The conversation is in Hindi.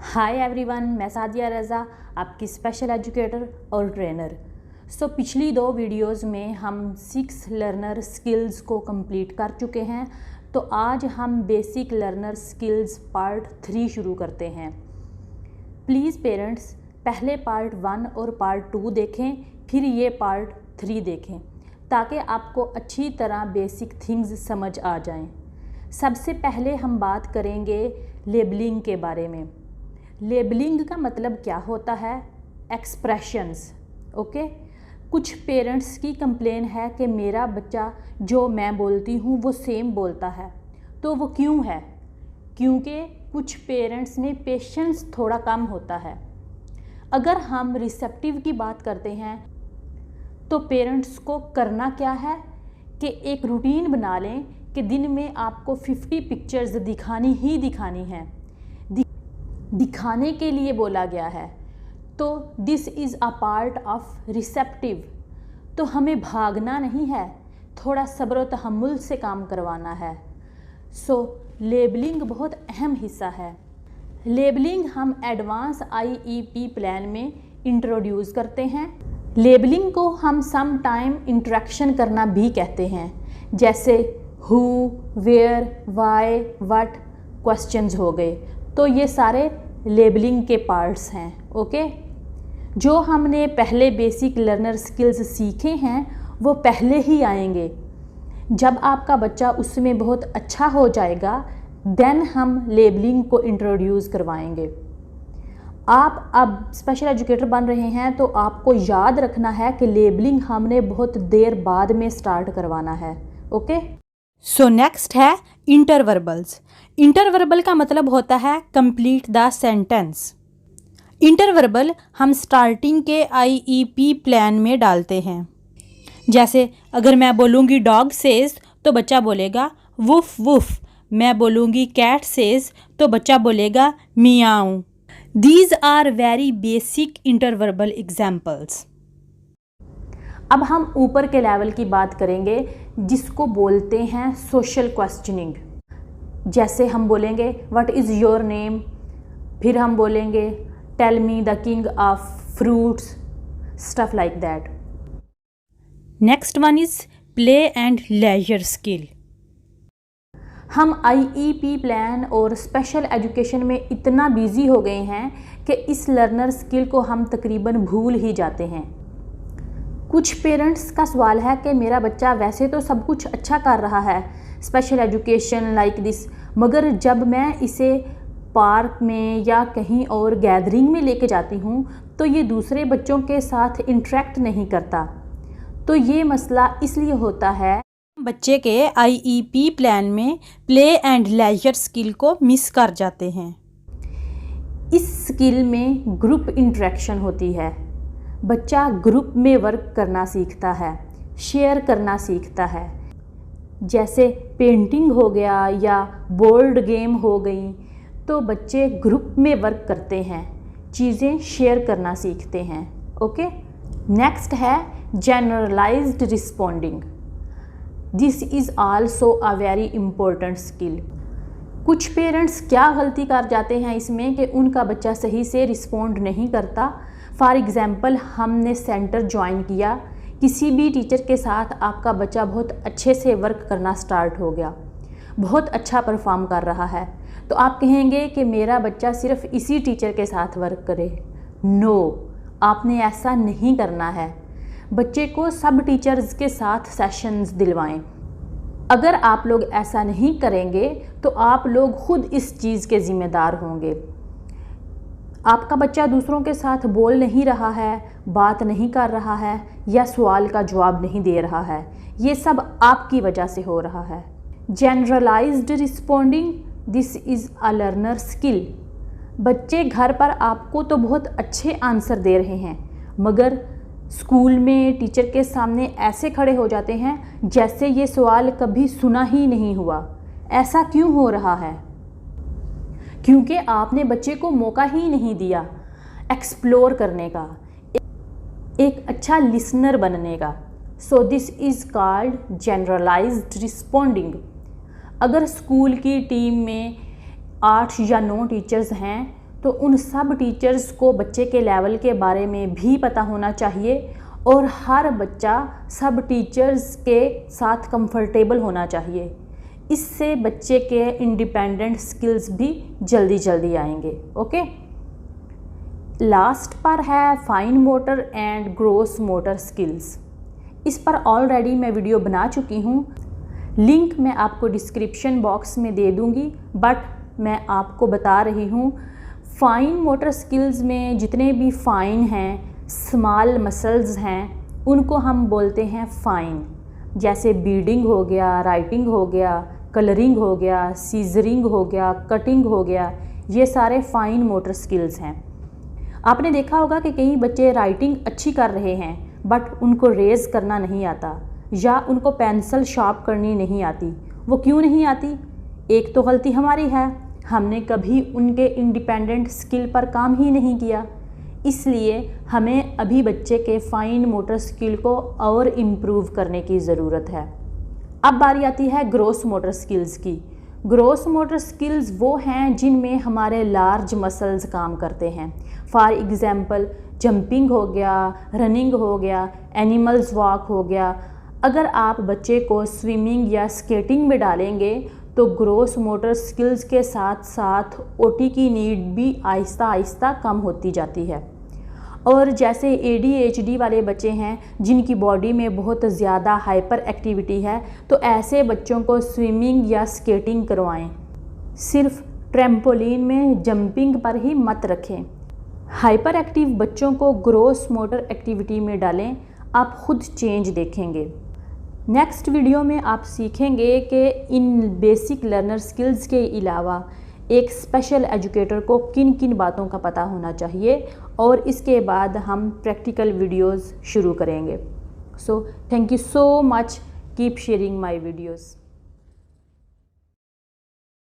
हाय एवरीवन, मैं सादिया रज़ा, आपकी स्पेशल एजुकेटर और ट्रेनर। पिछली 2 वीडियोस में हम 6 लर्नर स्किल्स को कंप्लीट कर चुके हैं। तो आज हम बेसिक लर्नर स्किल्स पार्ट 3 शुरू करते हैं। प्लीज़ पेरेंट्स, पहले पार्ट 1 और पार्ट 2 देखें, फिर ये पार्ट 3 देखें, ताकि आपको अच्छी तरह बेसिक थिंग्स समझ आ जाएं। सबसे पहले हम बात करेंगे लेबलिंग के बारे में। लेबलिंग का मतलब क्या होता है? एक्सप्रेशंस। ओके, कुछ पेरेंट्स की कंप्लेन है कि मेरा बच्चा जो मैं बोलती हूँ वो सेम बोलता है। तो वो क्यों है? क्योंकि कुछ पेरेंट्स में पेशेंस थोड़ा कम होता है। अगर हम रिसेप्टिव की बात करते हैं तो पेरेंट्स को करना क्या है कि एक रूटीन बना लें कि दिन में आपको 50 पिक्चर्स दिखानी ही दिखानी है। दिखाने के लिए बोला गया है। तो this is a part of receptive. तो हमें भागना नहीं है, थोड़ा सब्र व तहम्मुल से काम करवाना है। लेबलिंग बहुत अहम हिस्सा है। लेबलिंग हम एडवांस IEP प्लान में इंट्रोड्यूस करते हैं। लेबलिंग को हम सम टाइम इंटरेक्शन करना भी कहते हैं, जैसे who, where, why, what questions हो गए। तो ये सारे लेबलिंग के पार्ट्स हैं। ओके, जो हमने पहले बेसिक लर्नर स्किल्स सीखे हैं वो पहले ही आएंगे। जब आपका बच्चा उसमें बहुत अच्छा हो जाएगा देन हम लेबलिंग को इंट्रोड्यूस करवाएंगे। आप अब स्पेशल एजुकेटर बन रहे हैं तो आपको याद रखना है कि लेबलिंग हमने बहुत देर बाद में स्टार्ट करवाना है। ओके, नेक्स्ट है इंटरवर्बल्स। इंटरवर्बल का मतलब होता है कंप्लीट द सेंटेंस। इंटरवर्बल हम स्टार्टिंग के IEP प्लान में डालते हैं। जैसे अगर मैं बोलूँगी डॉग सेज तो बच्चा बोलेगा वुफ वुफ। मैं बोलूँगी कैट सेज तो बच्चा बोलेगा meow. These are very basic interverbal examples. अब हम ऊपर के लेवल की बात करेंगे जिसको बोलते हैं सोशल क्वेश्चनिंग। जैसे हम बोलेंगे व्हाट इज़ योर नेम, फिर हम बोलेंगे tell me the king of fruits, stuff like that. Next one is play and leisure skill. हम IEP प्लान और स्पेशल एजुकेशन में इतना बिजी हो गए हैं कि इस लर्नर स्किल को हम तकरीबन भूल ही जाते हैं। कुछ पेरेंट्स का सवाल है कि मेरा बच्चा वैसे तो सब कुछ अच्छा कर रहा है, स्पेशल एजुकेशन लाइक दिस, मगर जब मैं इसे पार्क में या कहीं और गैदरिंग में लेके जाती हूँ तो ये दूसरे बच्चों के साथ इंटरेक्ट नहीं करता। तो ये मसला इसलिए होता है बच्चे के IEP प्लान में प्ले एंड लेजर स्किल को मिस कर जाते हैं। इस स्किल में ग्रुप इंटरेक्शन होती है। बच्चा ग्रुप में वर्क करना सीखता है, शेयर करना सीखता है। जैसे पेंटिंग हो गया या बोर्ड गेम हो गई, तो बच्चे ग्रुप में वर्क करते हैं, चीज़ें शेयर करना सीखते हैं। ओके, नेक्स्ट है generalised responding. This is also a very important skill. कुछ पेरेंट्स क्या गलती कर जाते हैं इसमें कि उनका बच्चा सही से रिस्पोंड नहीं करता। फॉर एग्ज़ाम्पल, हमने सेंटर ज्वाइन किया, किसी भी टीचर के साथ आपका बच्चा बहुत अच्छे से वर्क करना स्टार्ट हो गया, बहुत अच्छा परफॉर्म कर रहा है, तो आप कहेंगे कि मेरा बच्चा सिर्फ इसी टीचर के साथ वर्क करे। नो, आपने ऐसा नहीं करना है। बच्चे को सब टीचर्स के साथ सेशंस दिलवाएं। अगर आप लोग ऐसा नहीं करेंगे तो आप लोग खुद इस चीज़ के ज़िम्मेदार होंगे। आपका बच्चा दूसरों के साथ बोल नहीं रहा है, बात नहीं कर रहा है या सवाल का जवाब नहीं दे रहा है, ये सब आपकी वजह से हो रहा है। Generalised responding, this is a learner skill. बच्चे घर पर आपको तो बहुत अच्छे आंसर दे रहे हैं, मगर स्कूल में टीचर के सामने ऐसे खड़े हो जाते हैं जैसे ये सवाल कभी सुना ही नहीं हुआ। ऐसा क्यों हो रहा है? क्योंकि आपने बच्चे को मौका ही नहीं दिया एक्सप्लोर करने का, एक अच्छा लिसनर बनने का। So this is called generalised responding. अगर स्कूल की टीम में 8 या 9 टीचर्स हैं तो उन सब टीचर्स को बच्चे के लेवल के बारे में भी पता होना चाहिए और हर बच्चा सब टीचर्स के साथ कंफर्टेबल होना चाहिए। इससे बच्चे के इंडिपेंडेंट स्किल्स भी जल्दी आएंगे। ओके, लास्ट पर है fine motor and gross motor skills. इस पर ऑलरेडी मैं वीडियो बना चुकी हूँ, लिंक मैं आपको डिस्क्रिप्शन बॉक्स में दे दूँगी, बट मैं आपको बता रही हूँ फाइन मोटर स्किल्स में जितने भी फाइन हैं, स्मॉल मसल्स हैं, उनको हम बोलते हैं फाइन। जैसे बीडिंग हो गया, राइटिंग हो गया, कलरिंग हो गया, सीजरिंग हो गया, कटिंग हो गया, ये सारे फाइन मोटर स्किल्स हैं। आपने देखा होगा कि कई बच्चे राइटिंग अच्छी कर रहे हैं बट उनको रेज़ करना नहीं आता या उनको पेंसिल शार्प करनी नहीं आती। वो क्यों नहीं आती? एक तो गलती हमारी है, हमने कभी उनके इंडिपेंडेंट स्किल पर काम ही नहीं किया। इसलिए हमें अभी बच्चे के फाइन मोटर स्किल को और इम्प्रूव करने की ज़रूरत है। अब बारी आती है ग्रोस मोटर स्किल्स की। ग्रोस मोटर स्किल्स वो हैं जिनमें हमारे लार्ज मसल्स काम करते हैं। फॉर एग्ज़ाम्पल जंपिंग हो गया, रनिंग हो गया, एनिमल्स वॉक हो गया। अगर आप बच्चे को स्विमिंग या स्केटिंग में डालेंगे तो ग्रोस मोटर स्किल्स के साथ साथ ओटी की नीड भी आहिस्ता आहिस्ता कम होती जाती है। और जैसे ADHD वाले बच्चे हैं जिनकी बॉडी में बहुत ज़्यादा हाइपर एक्टिविटी है, तो ऐसे बच्चों को स्विमिंग या स्केटिंग करवाएं। सिर्फ ट्रैम्पोलिन में जंपिंग पर ही मत रखें। हाइपर एक्टिव बच्चों को ग्रोस मोटर एक्टिविटी में डालें, आप खुद चेंज देखेंगे। नेक्स्ट वीडियो में आप सीखेंगे कि इन बेसिक लर्नर स्किल्स के अलावा एक स्पेशल एजुकेटर को किन किन बातों का पता होना चाहिए, और इसके बाद हम प्रैक्टिकल वीडियोस शुरू करेंगे। So thank you so much, keep sharing my videos.